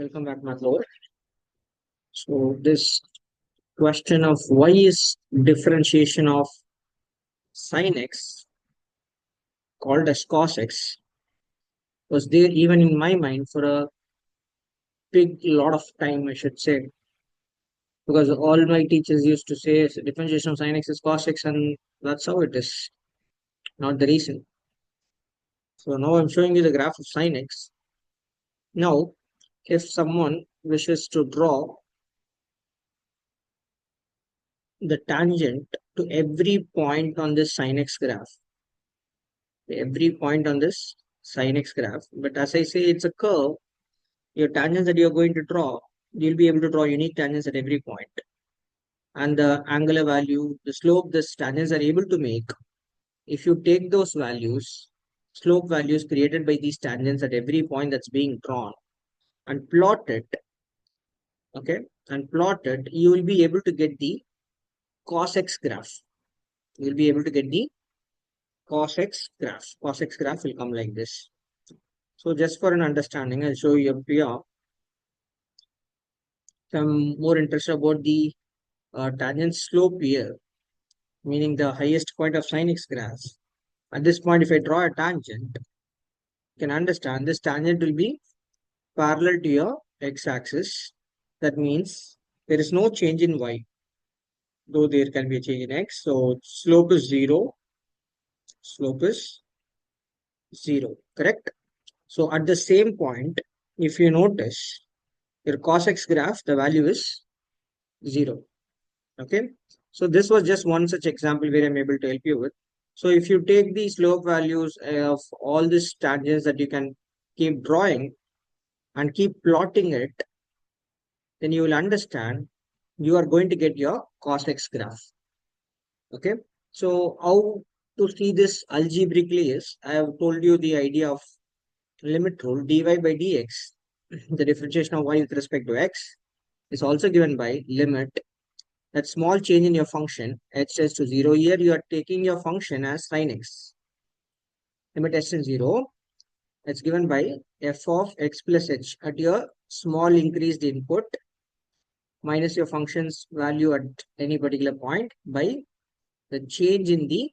Welcome back, Matlur. So this question of why is differentiation of sin x called as cos x was there even in my mind for a big lot of time, I should say, because all my teachers used to say differentiation of sin x is cos x, and that's how it is, not the reason. So now I'm showing you the graph of sin x. Now, if someone wishes to draw the tangent to every point on this sin x graph, sin x graph. But as I say, it's a curve. Your tangents that you're going to draw, you'll be able to draw unique tangents at every point. And the angular value, the slope this tangents are able to make, if you take those values, slope values created by these tangents at every point that's being drawn and plot it, okay, and plot it, you will be able to get the cos x graph. You'll be able to get the cos x graph. Cos x graph will come like this. So just for an understanding, I'll show you up here. I'm more interested about the tangent slope here, meaning the highest point of sin x graph. At this point, if I draw a tangent, you can understand this tangent will be parallel to your x-axis. That means there is no change in y, though there can be a change in x. So slope is zero. Slope is zero, correct? So at the same point, if you notice, your cos x graph, the value is zero. Okay, so this was just one such example where I'm able to help you with. So if you take the slope values of all these tangents that you can keep drawing and keep plotting it, then you will understand you are going to get your cos x graph. Okay, so how to see this algebraically is, I have told you the idea of limit rule. Dy by dx, the differentiation of y with respect to x, is also given by limit that small change in your function h tends to 0. Here you are taking your function as sin x. Limit h tends 0. It's given by f of x plus h at your small increased input minus your function's value at any particular point by the change in the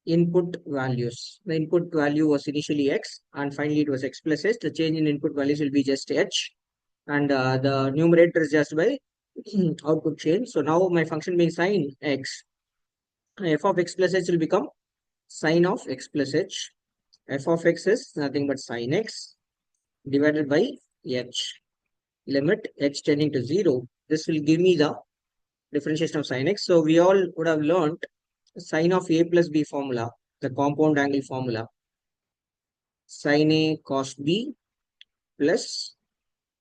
input values. The input value was initially x and finally it was x plus h. The change in input values will be just h, and the numerator is just by output change. So now my function being sin x, f of x plus h will become sin of x plus h. F of x is nothing but sin x divided by h. Limit h tending to 0. This will give me the differentiation of sin x. So we all would have learned sin of a plus b formula, the compound angle formula. Sin a cos b plus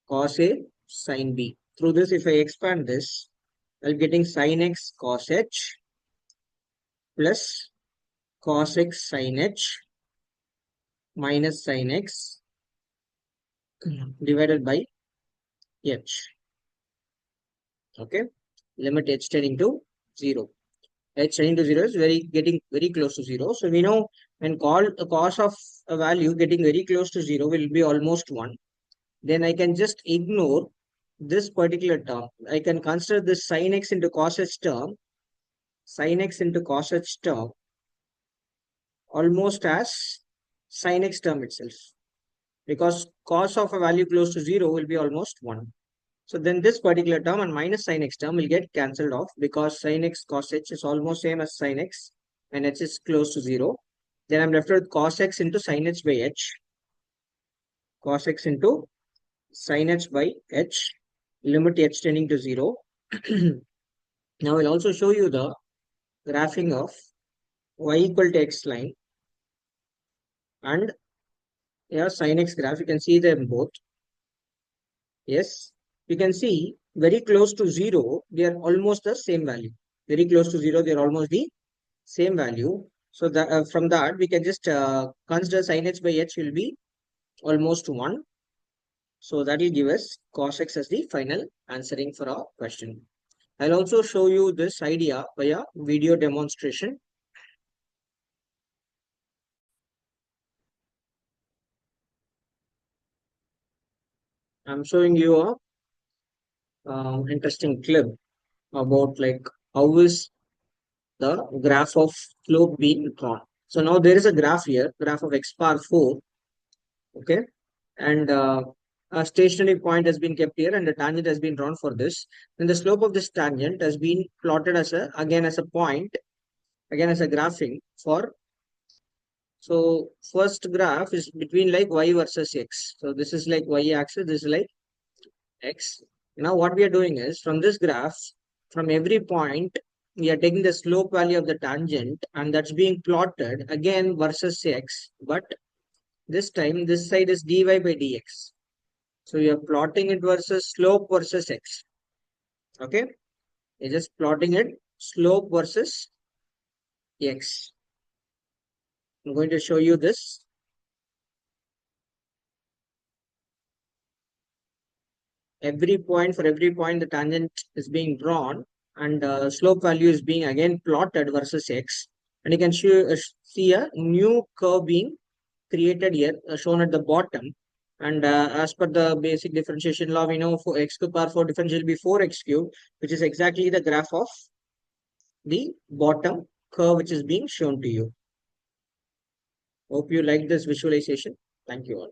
cos a sin b. Through this, if I expand this, I'll getting sin x cos h plus cos x sin h minus sin x divided by h. Okay, limit h tending to 0. H tending to 0 is getting very close to 0. So we know when the cos of a value getting very close to 0 will be almost 1. Then I can just ignore this particular term. I can consider this sin x into cos h term, sin x into cos h term almost as sin x term itself, because cos of a value close to 0 will be almost 1. So then this particular term and minus sin x term will get cancelled off, because sin x cos h is almost same as sin x and h is close to 0. Then I'm left with cos x into sin h by h. Cos x into sin h by h, limit h tending to 0. Now I'll also show you the graphing of y equal to x line and sin x graph. You can see them both. Yes, you can see very close to 0, they are almost the same value. Very close to 0, they are almost the same value. So that from that, we can just consider sin h by h will be almost 1. So that will give us cos x as the final answering for our question. I'll also show you this idea via video demonstration. I'm showing you a interesting clip about like how is the graph of slope being drawn. So now there is a graph here, graph of x power 4, okay, and a stationary point has been kept here, and the tangent has been drawn for this. Then the slope of this tangent has been plotted as a again as a point, again as a graphing for. So first graph is between like y versus x. So this is like y axis, this is like x. Now what we are doing is from this graph, from every point, we are taking the slope value of the tangent and that's being plotted again versus x. But this time this side is dy by dx. So you are plotting it versus slope versus x. Okay. You're just plotting it slope versus x. I'm going to show you this. For every point the tangent is being drawn and slope value is being again plotted versus x, and you can see a new curve being created here, shown at the bottom. And as per the basic differentiation law, we know for x to power 4 differential will be 4x cubed, which is exactly the graph of the bottom curve which is being shown to you. Hope you like this visualization. Thank you all.